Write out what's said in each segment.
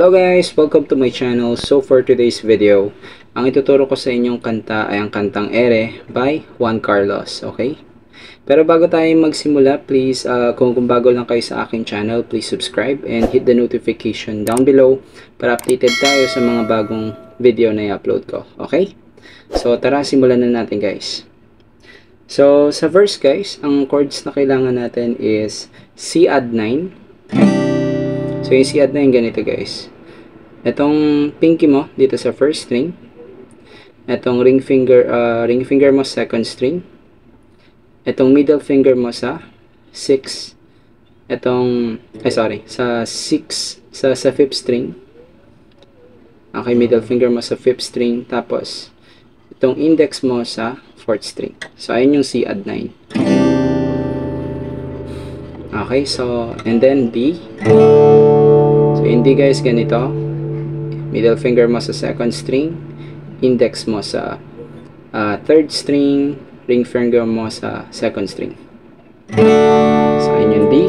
Hello guys! Welcome to my channel. So for today's video, ang ituturo ko sa inyong kanta ay ang kantang Ere by Juan Carlos. Okay? Pero bago tayo magsimula, please, kung bago lang kayo sa aking channel, please subscribe and hit the notification down below para updated tayo sa mga bagong video na i-upload ko. Okay? So tara, simulan na natin guys. So sa verse guys, ang chords na kailangan natin is C add 9. So yung C add 9 ganito guys. Itong pinky mo dito sa first string. Itong ring finger mo second string. Itong middle finger mo sa 6. Sa 6 sa fifth string. Okay, middle finger mo sa fifth string, tapos itong index mo sa fourth string. So ayun yung C add 9. Okay, so and then D. So yung D guys ganito. Middle finger mo sa second string, index mo sa third string, ring finger mo sa second string. So yun yung D.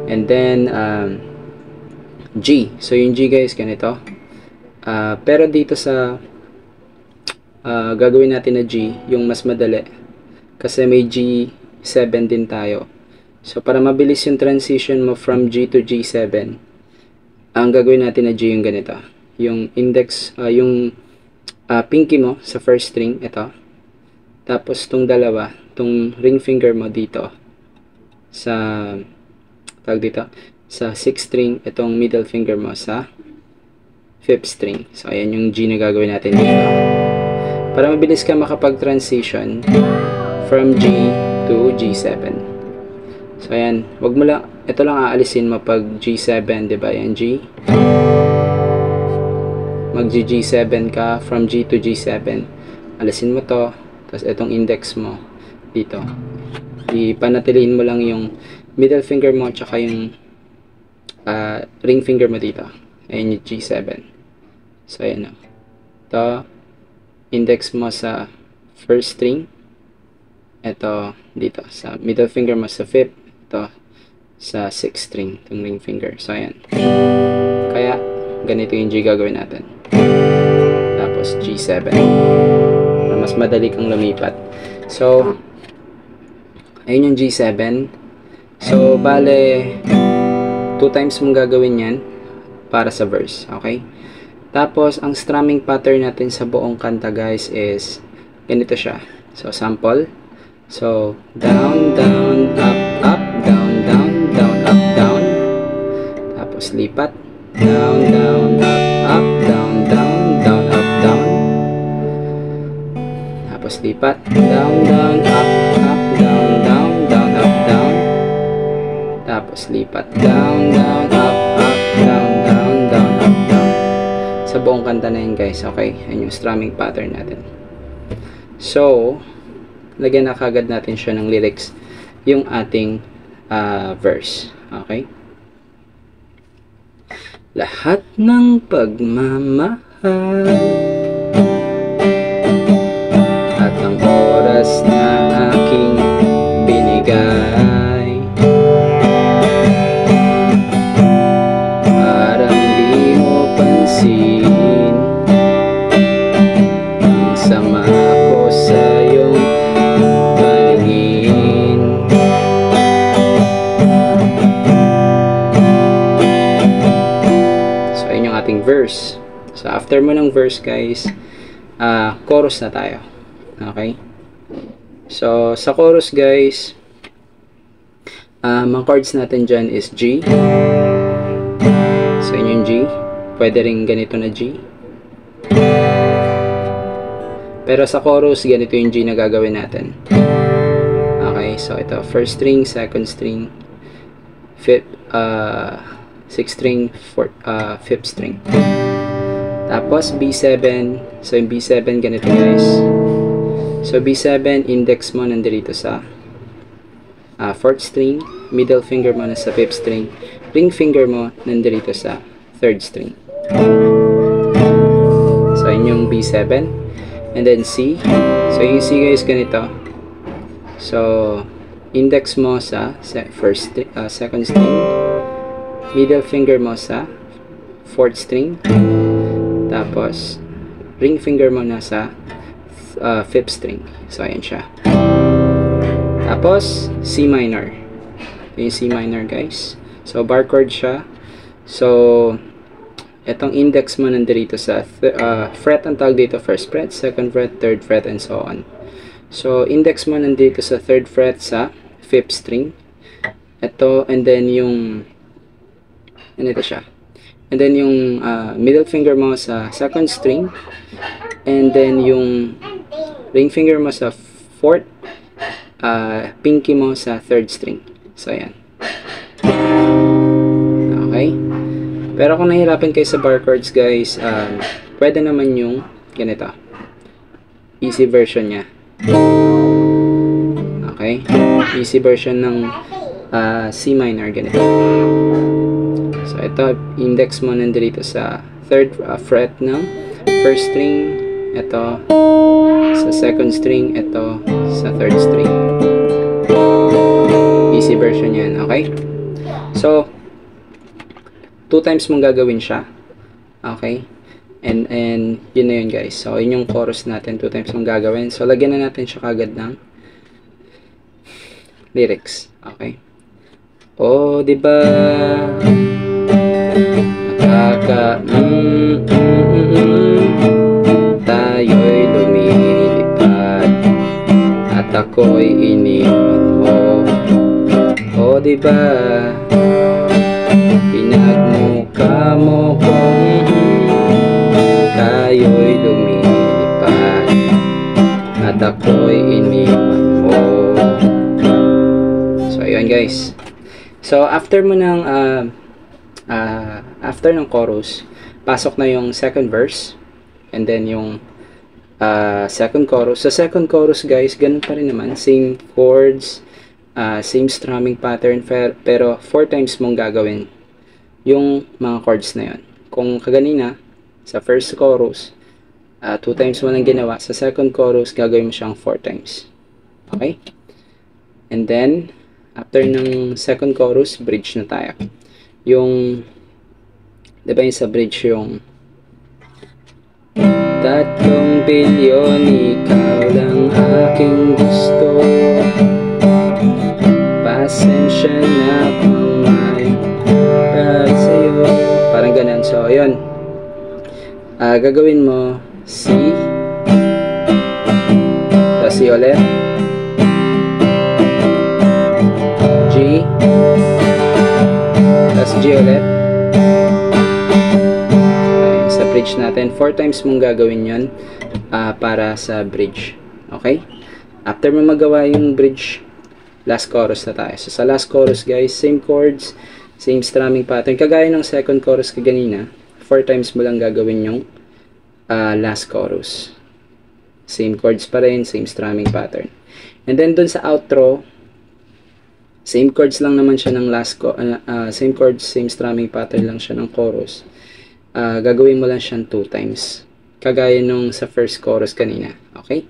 And then G. So yung G guys ganito. Pero dito sa gagawin natin na G, yung mas madali, kasi may G7 din tayo. So para mabilis yung transition mo from G to G7, ang gagawin natin na G yung ganito. Yung index, pinky mo sa first string, ito. Tapos tong dalawa, tong ring finger mo dito sa sa sixth string, itong middle finger mo sa fifth string. So ayan yung G na gagawin natin dito. Para mabilis ka makapag-transition from G to G7. So ayan, wag mo lang, ito lang aalisin mo pag G7, 'di ba? Yan G. Mag G7 ka from G to G7. Alisin mo 'to, tapos itong index mo dito. Ipanatilihin mo lang yung middle finger mo tsaka yung ring finger mo dito. Ayan yung G7. So ayan, ito index mo sa first string. Ito dito sa middle finger mo sa fifth. Ito sa sixth string, itong ring finger. So ayan, kaya ganito yung G gagawin natin. Tapos G7 para mas madali kang lumipat. So ayun yung G7. So bale 2 times mong gagawin yan para sa verse. Okay, tapos ang strumming pattern natin sa buong kanta guys is ganito siya. So sample. So down, down, up, up, down, down, down, up, down. Tapos lipat. Down, down, up, up, down, down, down, up, down. Tapos lipat. Down, down, up, up, down, down, down, up, down. Tapos lipat. Down, down, up, up, down, down, down, up, down. Sa buong kanta na yun guys. Okay, yan yung strumming pattern natin. So lagyan na kagad natin siya ng lyrics yung ating verse. Okay? Lahat ng pagmamahal at ang oras na aking binigay, parang di mo pansin ang sama ko sa iyong paningin. So ayun yung ating verse. So after mo ng verse guys, chorus na tayo. Okay, so sa chorus guys, mga chords natin dyan is G. So yun yung G. Pwede rin ganito na G, pero sa chorus ganito yung G na gagawin natin. Okay, so ito first string, second string, fifth, sixth string, fifth string. Tapos B7. So yung B7 ganito guys. So B7, index mo nandito sa fourth string, middle finger mo nasa fifth string, ring finger mo nandito sa third string. So yun yung B7. And then C. So yung C guys ganito. So index mo sa second string, middle finger mo sa 4th string. Tapos, ring finger mo nasa 5th string. So, ayan siya. Tapos, C minor. Ito yung C minor, guys. So, bar chord siya. So, itong index mo nandito sa fret ang tawag dito, 1st fret, 2nd fret, 3rd fret, and so on. So, index mo nandito sa 3rd fret sa 5th string. Ito, and then yung ganito siya. And then yung middle finger mo sa 2nd string. And then yung ring finger mo sa 4th. Pinky mo sa 3rd string. So, ayan. Okay. Pero kung nahihirapan kayo sa bar chords, guys, pwede naman yung ganito. Easy version niya. Okay. Easy version ng C minor, ganito. So, ito, index mo nandito sa 3rd fret ng 1st string. Ito, sa 2nd string. Ito, sa 3rd string. Easy version yan, okay? So, 2 times mong gagawin siya. Okay? And yun na yun, guys. So, yun yung chorus natin. 2 times mong gagawin. So, lagyan na natin siya kagad ng lyrics. Okay? Oh, diba? Tayo'y lumilipad at ako'y iniwan mo. Oh, diba? Pinagmukha mo kung tayo'y lumilipad at ako'y iniwan mo. So, ayun, guys. So, after mo ng after ng chorus, pasok na yung 2nd verse and then yung 2nd chorus. Sa 2nd chorus, guys, ganun pa rin naman, same chords, same strumming pattern, pero 4 times mong gagawin yung mga chords na yun. Kung kaganina sa 1st chorus, 2 times mo lang ginawa, sa 2nd chorus gagawin mo siyang 4 times. Okay? And then after ng 2nd chorus, bridge na tayo. Yung, diba yung sa bridge yung 3 bilyon, ikaw lang aking gusto. Pasensya na kung may pag sa'yo. Parang ganun. So, yun. Gagawin mo C. Tapos C ulit. G. Tapos G ulit. Okay, sa bridge natin. 4 times mong gagawin yun para sa bridge. Okay? After mo magawa yung bridge, last chorus na tayo. So, sa last chorus, guys, same chords, same strumming pattern. Kagaya ng 2nd chorus kaganina, 4 times mo lang gagawin yung last chorus. Same chords pa rin, same strumming pattern. And then, dun sa outro, same chords lang naman siya ng same chords, same strumming pattern lang siya ng chorus. Gagawin mo lang siyang 2 times. Kagaya nung sa 1st chorus kanina. Okay?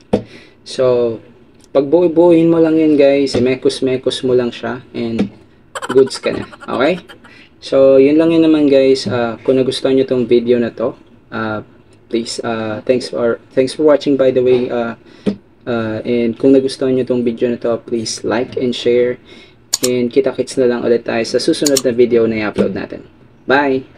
So, pag buuin mo lang yun, guys, mekos-mekos mo lang siya, and goods ka na. Okay? So, yun lang yun naman, guys. Kung nagustuhan nyo tong video na to, please, thanks for watching, by the way. And kung nagustuhan nyo tong video na to, please like and share. And kita-kits na lang ulit tayo sa susunod na video na i-upload natin. Bye!